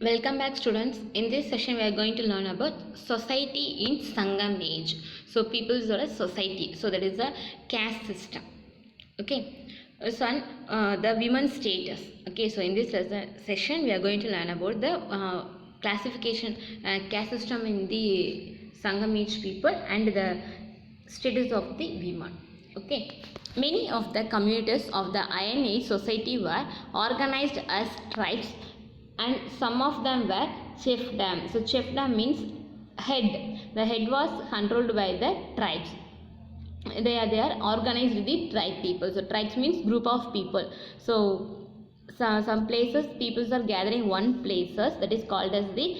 Welcome back students. In this session we are going to learn about society in Sangam age. So people's or a society. So that is a caste system. Okay. So the women's status. Okay. So in this session we are going to learn about the classification caste system in the Sangam age people and the status of the women. Okay. Many of the communities of the Iron Age society were organized as tribes and some of them were chiefdom. So chiefdom means head. The head was controlled by the tribes. They are organized with the tribe people. So tribes means group of people. So some places peoples are gathering one places, that is called as the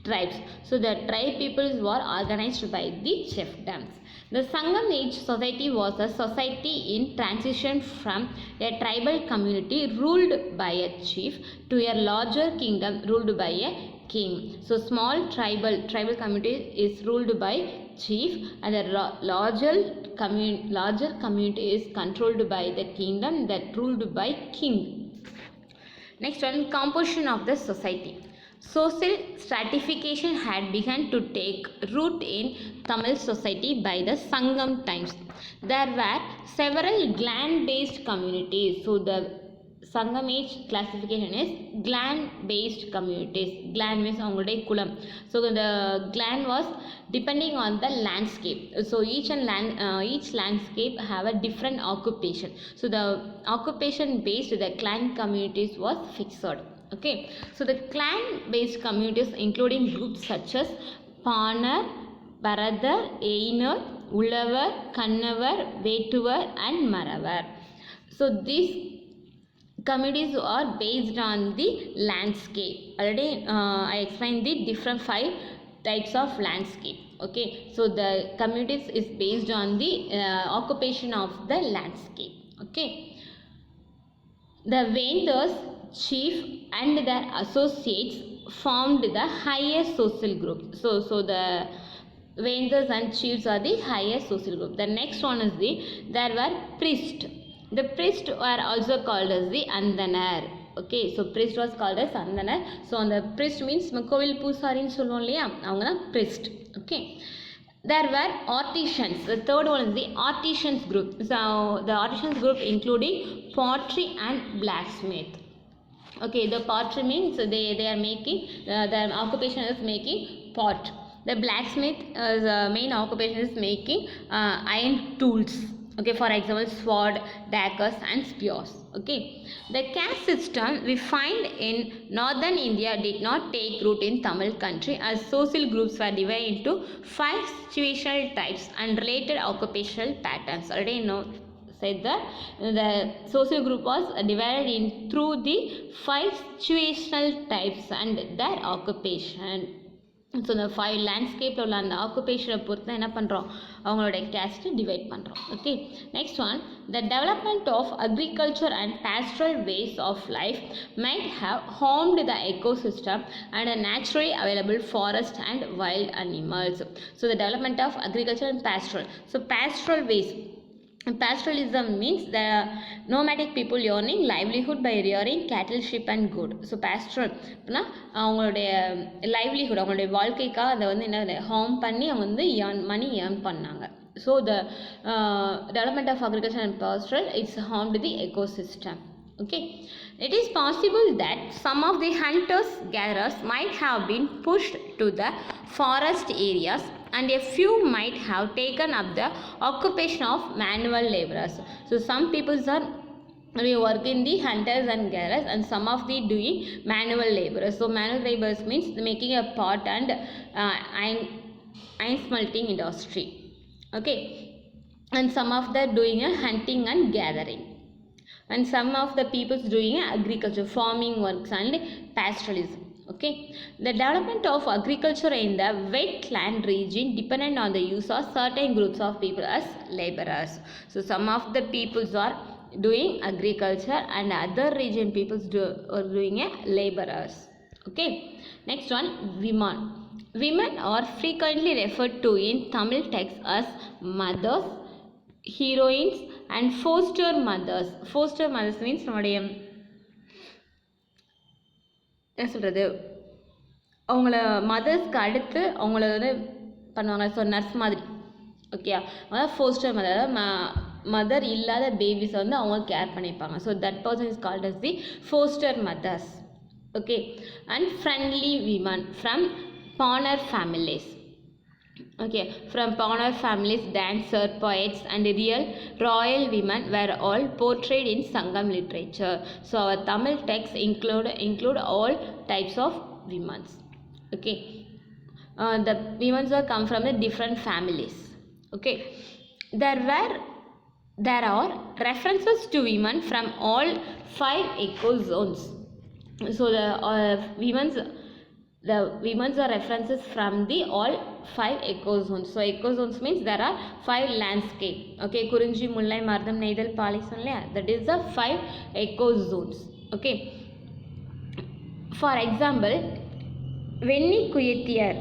tribes. So the tribe peoples were organized by the chiefdoms. The Sangam age society was a society in transition from a tribal community ruled by a chief to a larger kingdom ruled by a king. So small tribal community is ruled by chief and the larger community is controlled by the kingdom that ruled by king. Next one, composition of the society. Social stratification had begun to take root in Tamil society by the Sangam times. There were several clan-based communities. So the Sangam age classification is clan-based communities. Clan means avங்களுடைய குலம். So the clan was depending on the landscape. So each landscape have a different occupation. So the occupation based the clan communities was fixed. Okay, so the clan based communities including groups such as Panar, Baradar, Einar, Ulavar, Kannavar, Vetuvar and Maravar. So these communities are based on the landscape. Already I explained the different 5 types of landscape. Okay, so the communities is based on the occupation of the landscape. Okay, the Vendors, chief and their associates formed the highest social group. So the Vendors and chiefs are the highest social group. The next one is there were priests. The priests were also called as the Andanar. Okay, so priest was called as Andanar. So the priest means Kovil Pusariன்னு சொல்லுவோம் இல்லையா, அவங்க தான் priest. Okay. There were artisans. The third one is the artisans group. So the artisans group including pottery and blacksmith. Okay, the pottery means they are making their occupation is making pot. The blacksmith main occupation is making iron tools. Okay, for example sword, daggers and spears. Okay, the caste system we find in northern India did not take root in Tamil country as social groups were divided into 5 situational types and related occupational patterns. Already know said that the social group was divided in through the 5 situational types and their occupation. So the 5 landscape உள்ள அந்த occupation பொறுத்து என்ன பண்றோம், அவங்களோட caste divide பண்றோம். Okay, next one, the development of agriculture and pastoral ways of life might have harmed the ecosystem and the naturally available forest and wild animals. So the development of agriculture and pastoral. So pastoral ways. Pastoralism means the nomadic people earning livelihood by rearing cattle, sheep and goat. So pastoral அவங்களுடைய livelihood, அவங்களுடைய வாழ்க்கைக்காக அதை வந்து என்ன harm பண்ணி அவங்க வந்து money earn பண்ணாங்க. So the development of agriculture and pastoral it's harmed the ecosystem. Okay, it is possible that some of the hunters gatherers might have been pushed to the forest areas and a few might have taken up the occupation of manual laborers. So some people are work in the hunters and gatherers and some of the doing manual laborers. So manual laborers means making a pot and iron smelting industry. Okay, and some of the doing a hunting and gathering. And some of the people doing agriculture, farming works and pastoralism. Okay, the development of agriculture in the wetland region depended on the use of certain groups of people as laborers. So some of the peoples are doing agriculture and other region peoples are doing laborers. Okay, next one, women. Women are frequently referred to in Tamil texts as mothers, heroines and foster mothers. Foster mothers means நம்முடைய என்ன சொல்கிறது, அவங்கள மதர்ஸ்க்கு அடுத்து அவங்கள வந்து பண்ணுவாங்க. So nurse மாதிரி. Okay, அதாவது ஃபோஸ்டர் மதர், மதர் இல்லாத பேபிஸை வந்து அவங்க கேர் பண்ணிப்பாங்க. So that person is called as the foster mothers. Okay, and friendly women from pioneer families. Okay, from pioneer families, dancer, poets and real royal women were all portrayed in Sangam literature. So our Tamil texts include all types of women. Okay, the women are come from the different families. Okay, there are references to women from all 5 echo zones. So the women's are references from the all 5 echo zones. So echo zones means there are 5 landscape. Okay, Kurinji, Mullai, Mardam, Neidal, Pali, that is the 5 echo zones. Okay, for example, Venni Kuyatiyar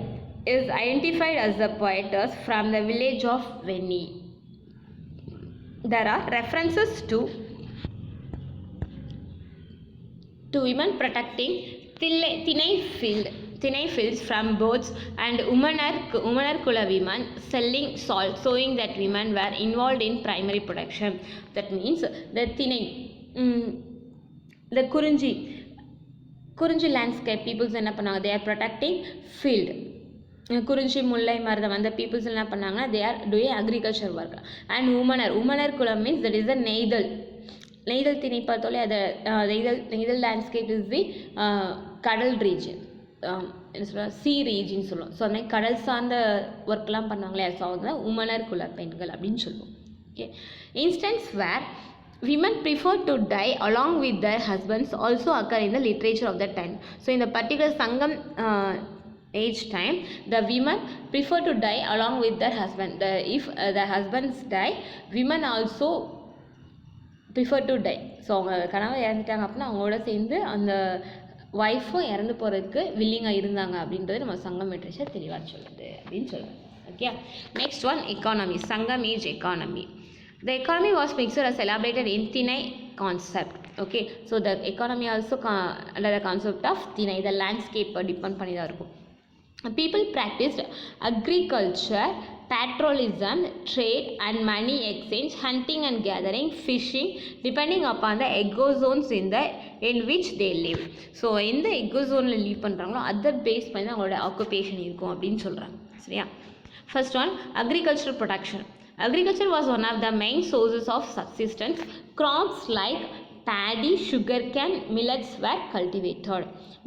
is identified as the poetess from the village of Venni. There are references to women protecting Thinai fields from boats, and Umanar Kula women selling salt, showing that women were involved in primary production. That means the Thinai, the Kurunji landscape peoples என்ன பண்ணாங்க, they are protecting field. குறிஞ்சி, முல்லை, மருதம் அந்த peoples என்ன பண்ணாங்கன்னா they are doing agriculture work. And Umanar Kula means that is the நெய்தல் திணை பார்த்தோலே, அதை நெய்தல் லேண்ட்ஸ்கேப் இஸ் தி கடல் ரீஜன், என்ன சொல்கிறோம், சி ரீஜன் சொல்லுவோம். ஸோ அந்த கடல் சார்ந்த ஒர்க்லாம் பண்ணுவாங்களே, ஸோ அவங்க உமனர் குல பெண்கள் அப்படின்னு சொல்லுவோம். Okay, instance where women prefer to die along with their husbands also occur in the literature of that time. So in the particular Sangam age time, the women prefer to die along with their husband. If the husbands die, women also prefer to die. So அவங்க கணவர் இறந்துட்டாங்க அப்படின்னா அவங்களோட சேர்ந்து அந்த ஒய்ஃபும் இறந்து போகிறதுக்கு வில்லிங்காக இருந்தாங்க அப்படின்றது நம்ம சங்கம் லிட்ரேச்சர் தெளிவாக சொல்லுது அப்படின்னு சொல்லுவாங்க. ஓகே, நெக்ஸ்ட் ஒன் எக்கானமி, சங்கம் age economy. The economy was mixed as elaborated in Thinai concept. Okay, so the economy also under the concept of Thinai, the landscape depend பண்ணி தான் இருக்கும். People practiced agriculture, patrollism, trade and money exchange, hunting and gathering, fishing, depending upon the echo zones in which they live. So இந்த echo zoneல live பண்ணுறாங்களோ அதை base பண்ணி தான் அவங்களோட occupation இருக்கும் அப்படின்னு சொல்கிறாங்க. சரியா? First one, agricultural production. Agriculture was one of the main sources of subsistence. Crops like paddy, sugarcane, millets were cultivated.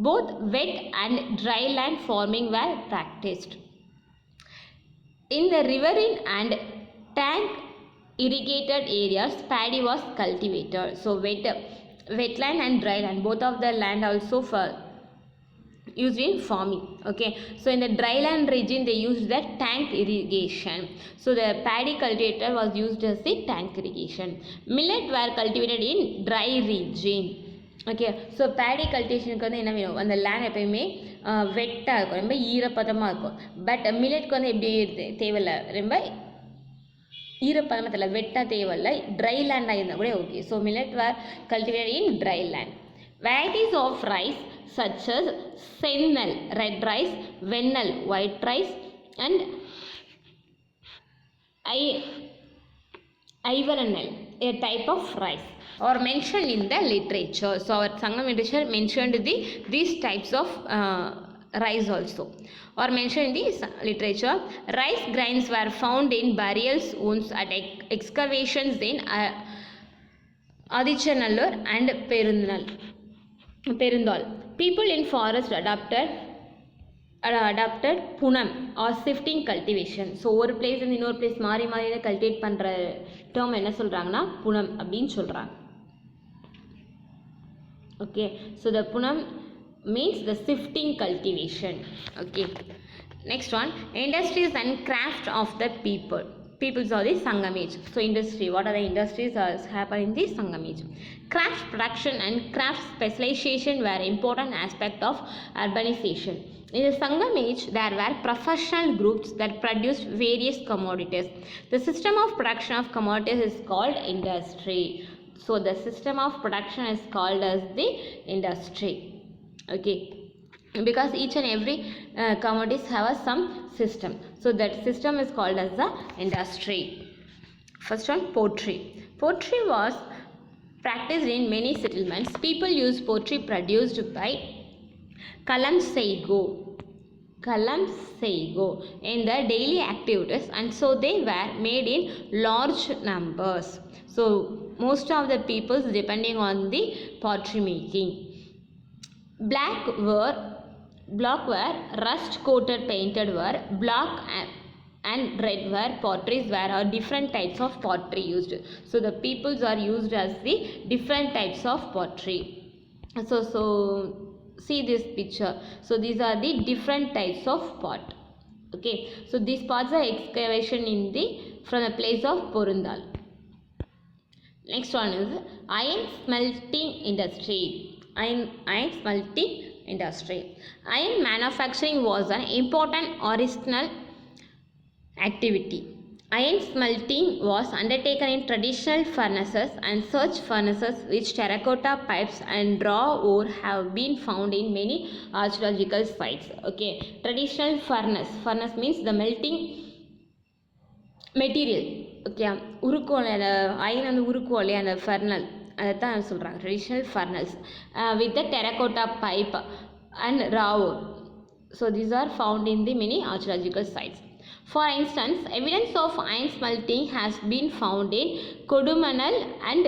Both wet and dry land farming were practiced. In the riverine and tank irrigated areas, paddy was cultivated. So wetland and dry land, both of the land also for used in farming. Okay, so in the dry land region they used the tank irrigation. So the paddy cultivator was used as the tank irrigation. Millet were cultivated in dry region. Okay, so paddy cultivationக்கு வந்து என்ன வேணும், அந்த land எப்பயுமே வெட்டாக இருக்கும், ரொம்ப ஈரப்பதமாக இருக்கும். But மில்லட்க்கு வந்து எப்படி தேவையில்லை, ரொம்ப ஈரப்பதமாக தெரியல, வெட்டாக தேவையில்லை, ட்ரை லேண்டாக இருந்தால் கூட okay. So millet were cultivated in dry land. Varieties of rice such as sennal, red rice, vennal, white rice, and ivaranal, a type of rice, are mentioned in the literature. So our Sangam literature mentioned these types of rice also are mentioned in the literature. Rice grains were found in burial wounds at excavations in Adichanallur and Perundal. People in forest adopted punam or shifting cultivation. So ஒரு place இருந்து இன்னொரு place மாறி மாறி cultivate பண்ணுற term என்ன சொல்கிறாங்கன்னா புனம் அப்படின்னு சொல்கிறாங்க. ஓகே, ஸோ த புனம் means the shifting cultivation. Okay, next one, industries and craft of the peoples of the Sangam age. So industry, what are the industries that happen in the Sangam age? Craft production and craft specialization were important aspect of urbanization. In the Sangam age, there were professional groups that produced various commodities. The system of production of commodities is called industry. So the system of production is called as the industry. Okay, because each and every commodities have some system, so that system is called as the industry. First one, pottery. Pottery was practiced in many settlements. People use pottery produced by Kalam Seigo in their daily activities, and so they were made in large numbers. So most of the peoples depending on the pottery making. Black were rust coated painted were black and red were potteries were are different types of pottery used. So the peoples are used as the different types of pottery. So see this picture. So these are the different types of pot. Okay, so these pots are excavation in the from the place of Porundal. Next one is iron smelting industry. Iron smelting industry. Iron manufacturing was an important artisanal activity. Iron smelting was undertaken in traditional furnaces, and such furnaces with terracotta pipes and raw ore have been found in many archaeological sites. Okay, traditional furnace. Furnace means the melting material. Okay, உருக்குவோம் அந்த iron வந்து உருக்குவோம் இல்லையா அந்த ஃபர்னல், அதை தான் சொல்கிறாங்க traditional furnaces with the terracotta pipe and ராவோ. So these are found in the many archaeological sites. For instance, evidence of iron smelting has been found in Kodumanal and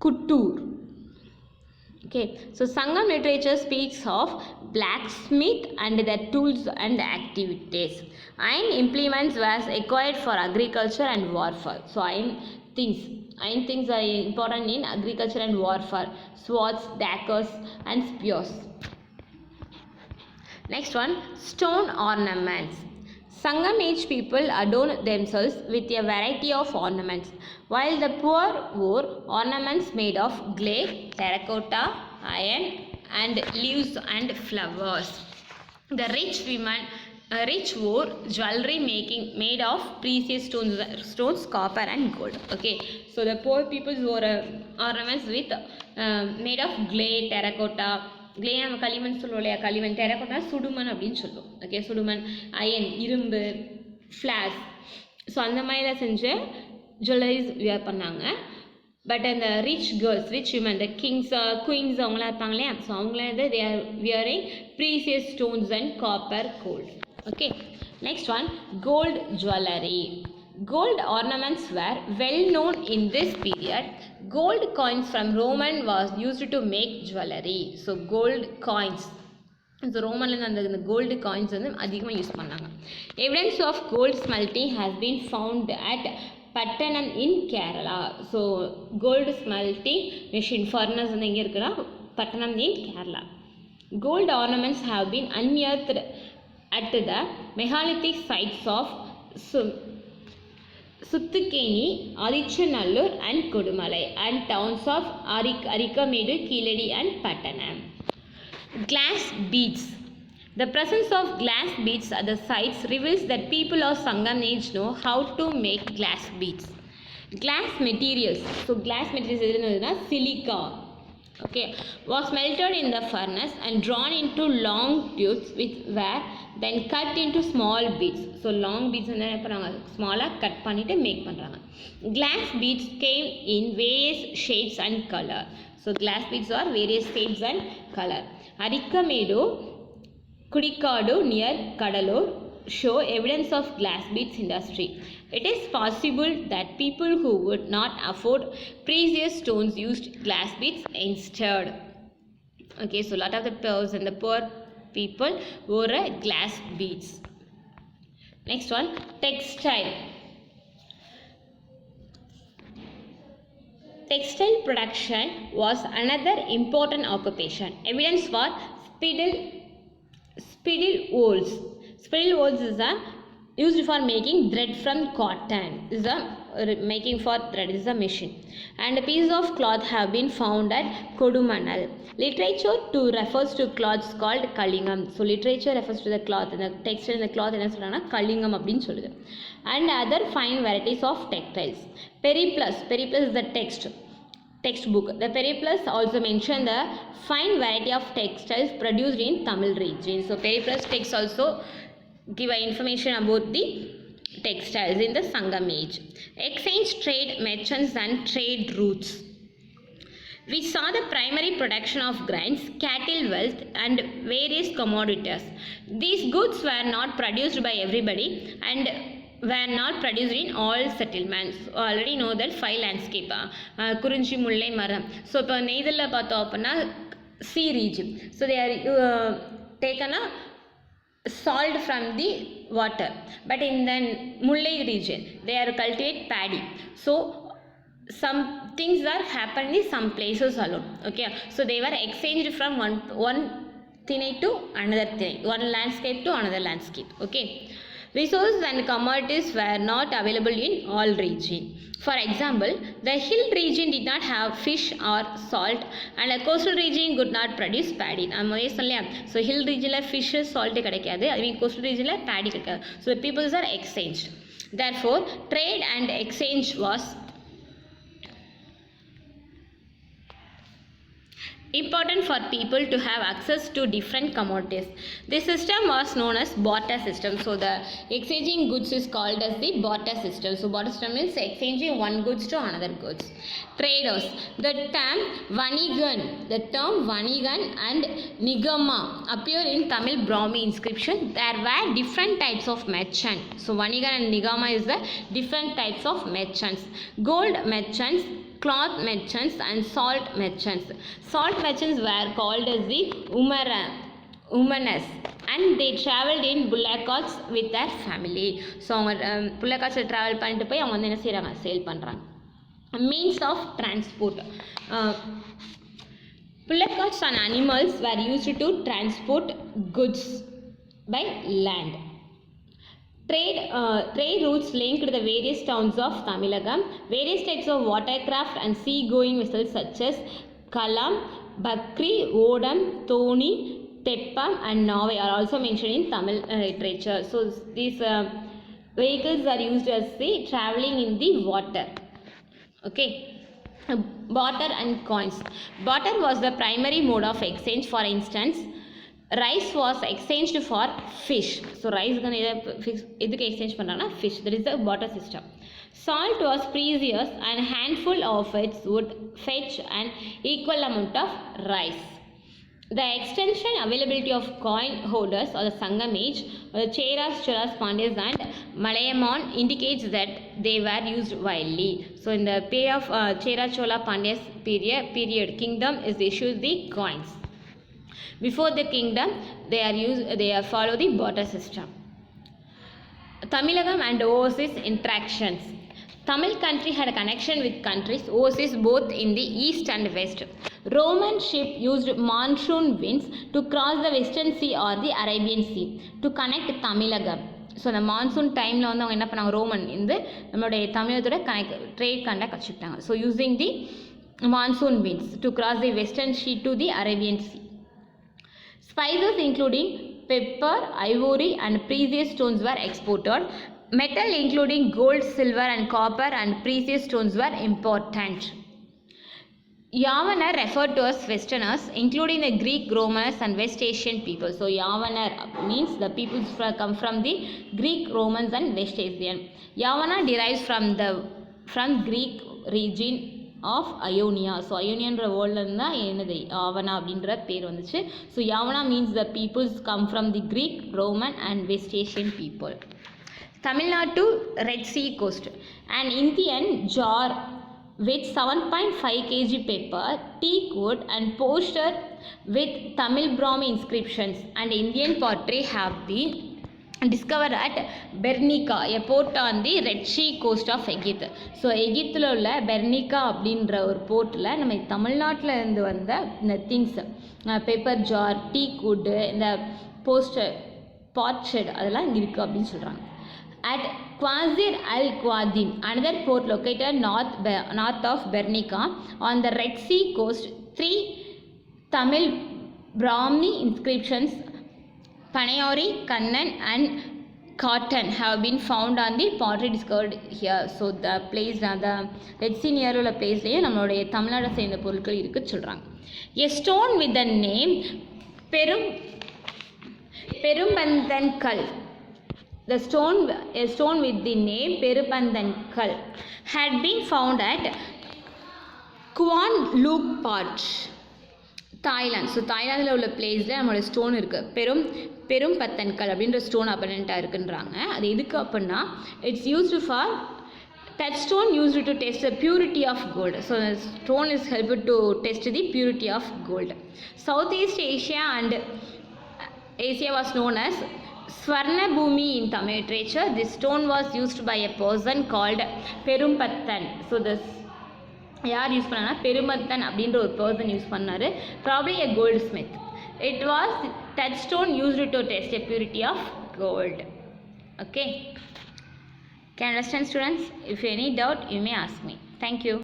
Kuttur. Okay, so Sangam literature speaks of blacksmith and their tools and activities. Iron implements was acquired for agriculture and warfare. So iron things are important in agriculture and warfare. Swords, daggers and spears. Next one, stone ornaments. Sangam age people adorn themselves with a variety of ornaments, while the poor wore ornaments made of clay, terracotta, iron and leaves and flowers. The rich wore jewelry made of precious stones, copper and gold. Okay, so the poor people wore ornaments with made of clay, terracotta. Clay நம்ம களிமண் சொல்லுவோம் இல்லையா, களிமண். Terracotta சுடுமண் அப்படின்னு சொல்லுவோம். Okay, சுடுமண், iron, இரும்பு, ஃப்ளாஸ். ஸோ அந்த மாதிரிலாம் செஞ்ச ஜுவல்லரிஸ் வியர் பண்ணாங்க. பட் அந்த rich girls, rich women, the kings, queens அவங்களாம் இருப்பாங்க இல்லையா, ஸோ அவங்களாம் வந்து they are wearing precious stones and copper, gold. Okay, next one, gold jewellery. Gold ornaments were well known in this period. Gold coins from Roman was used to make jewelry. So gold coins. So Roman அந்த gold coins வந்து அதிகமாக use பண்ணாங்க. Evidence of gold smelting has been found at Pattanam in Kerala. So gold smelting machine furnace வந்து எங்கே இருக்குன்னா Pattanam in Kerala. Gold ornaments have been unearthed at the megalithic sites of Suttukeni, Adichanallur and Kodumalai and towns of Arikamedu, Kiladi and Pattanam. Glass beads. The presence of glass beads at the sites reveals that people of Sangam age know how to make glass beads. Glass materials. So glass materials is silica. Okay, was melted in the furnace and drawn into long tubes which were then cut into small beads. So long beads என்ன பண்ணுறாங்க, ஸ்மாலாக cut பண்ணிவிட்டு make பண்ணுறாங்க. Glass beads came in various shades and color. So glass beads are various shades and color. Arikamedu, Kudikadu near Kadalur show evidence of glass beads industry. It is possible that people who would not afford precious stones used glass beads instead. Okay, so a lot of the poor people wore glass beads. Next one, textile. Textile production was another important occupation. Evidence for spindle wools. Spindle wools is used for making thread from cotton. This is making for thread. This is a machine. And pieces of cloth have been found at Kodumanal. Literature too refers to cloths called Kalingam. So literature refers to the cloth. And the textile and the cloth என்ன சொல்றாங்கன்னா Kalingam அப்படின்னு சொல்லுது. And other fine varieties of textiles. Periplus is the text. textbook. The Periplus also mentioned the fine variety of textiles produced in Tamil region. So Periplus text also give information about the textiles in the Sangam age. Exchange, trade, merchants and trade routes. We saw the primary production of grains, cattle, wealth and various commodities. These goods were not produced by everybody and were not produced in all settlements. Already know that 5 landscape. Kurunchi, Mullai, Maram. So, இப்போ நெய்தலில் பார்த்தோம் அப்படின்னா sea region. So, they are taken a salt from the water. But in the Mullai region, they are cultivate paddy. So, some things are happening in some places alone. Okay, so they were exchanged from one thinai to another thinai, one landscape to another landscape. Okay, resources and commodities were not available in all region. For example, the hill region did not have fish or salt and the coastal region could not produce paddy. So hill region la fish salt கிடைக்காது, I mean coastal region la paddy கிடைக்காது. So the peoples are exchanged. Therefore, trade and exchange was important for people to have access to different commodities. This system was known as barter system. So the exchanging goods is called as the barter system. So barter system means exchanging one goods to another goods. Traders. The term Vanigan and Nigama appear in Tamil Brahmi inscription. There were different types of merchants. So Vanigan and Nigama is the different types of merchants. Gold merchants, cloth merchants and salt merchants. Salt merchants were called as the Umanas and they travelled in bullock carts with their family. So அவங்க bullock carts travel பண்ணிட்டு போய் அவங்க வந்து என்ன செய்றாங்க, sale பண்றாங்க. Means of transport. Bullock carts and animals were used to transport goods by land. Trade routes linked the various towns of Tamilagam. Various types of watercraft and sea-going vessels such as Kalam, Bakri, Odam, Thoni, Teppam and Navai are also mentioned in Tamil literature. So these vehicles are used as the travelling in the water. Okay. Barter and coins. Barter was the primary mode of exchange. For instance, rice was exchanged for fish. So rice எதுக்கு exchange பண்றாங்கன்னா fish. That is the barter system. Salt was precious and handful of it would fetch an equal amount of rice. The extension availability of coin holders or the Sangam age, the Cheras, Cholas, Pandyas and Malayaman indicates that they were used widely. So in the period of Chera, Chola, Pandyas period, kingdom is issued the coins. Before the kingdom, they follow the barter system. Tamilagam and overseas interactions. Tamil country had a connection with countries overseas both in the east and west. Roman ship used monsoon winds to cross the Western Sea or the Arabian Sea to connect Tamilagam. So the monsoon time la வந்து அவங்க என்ன பண்ணாங்க, Roman இந்த நம்மளுடைய தமிழகத்தோட trade conduct வச்சுக்கிட்டாங்க. So using the monsoon winds to cross the Western Sea to the Arabian Sea. Spices including pepper, ivory and precious stones were exported. Metal including gold, silver and copper and precious stones were important. Yavanar referred to as Westerners, including the Greek, Romans and West Asian people. So Yavanar means the people come from the Greek, Romans and West Asian. Yavana derives from Greek region of Ionia. So Ionian வேர்ல்ட்ல இருந்தா என்னது யாவனா அப்படின்ற பேர் வந்துச்சு. So Yavana means the peoples come from the Greek, Roman and West Asian people. Tamil Nadu Red Sea coast. An Indian jar with 7.5 kg paper, teak wood and poster with Tamil Brahmi inscriptions and Indian pottery have been discovered at Bernica, a port on the Red Sea coast of Egypt. So எகிப்தில் உள்ள பெர்னிகா அப்படின்ற ஒரு போர்ட்டில் நம்ம தமிழ்நாட்டில் இருந்து வந்த இந்த திங்ஸ் பேப்பர் ஜார், டீக் வுட்டு, இந்த போஸ்டர், பாட் ஷெட் அதெல்லாம் இங்கே இருக்குது அப்படின்னு சொல்கிறாங்க. At Qasir al-Qadim, another port located north of Bernica on the Red Sea coast, 3 Tamil Brahmi inscriptions, Panayori, Kannan and cotton have been found on the pottery discovered here. So the place the Red Sea near உள்ள பிளேஸ்லேயே நம்மளுடைய தமிழ்நாடை சேர்ந்த பொருட்கள் இருக்குன்னு சொல்கிறாங்க. A stone with the name பெரும்பந்தன்கல். A stone with the name பெரும்பந்தன்கல் had been found at Kuan Luc Part, Thailand. So தாய்லாந்தில் உள்ள பிளேஸில் நம்மளோட ஸ்டோன் இருக்குது. பெரும்பத்தன்கல் அப்படின்ற ஸ்டோன் அபண்டண்ட்டாக இருக்குன்றாங்க. அது எதுக்கு அப்படின்னா it's used for that stone used to test the purity of gold. So the stone is helped to test the purity of gold. Southeast Asia and Asia was known as Swarna Bhumi in Tamil literature. This stone was used by a person called Perumpattan. So this யார் use பண்ணானா பெருமத்தன் அப்படின்ற ஒரு person use பண்ணாரு. Probably a goldsmith. It was that stone used to test the purity of gold. Okay. Can you understand, students? If any doubt, you may ask me. Thank you.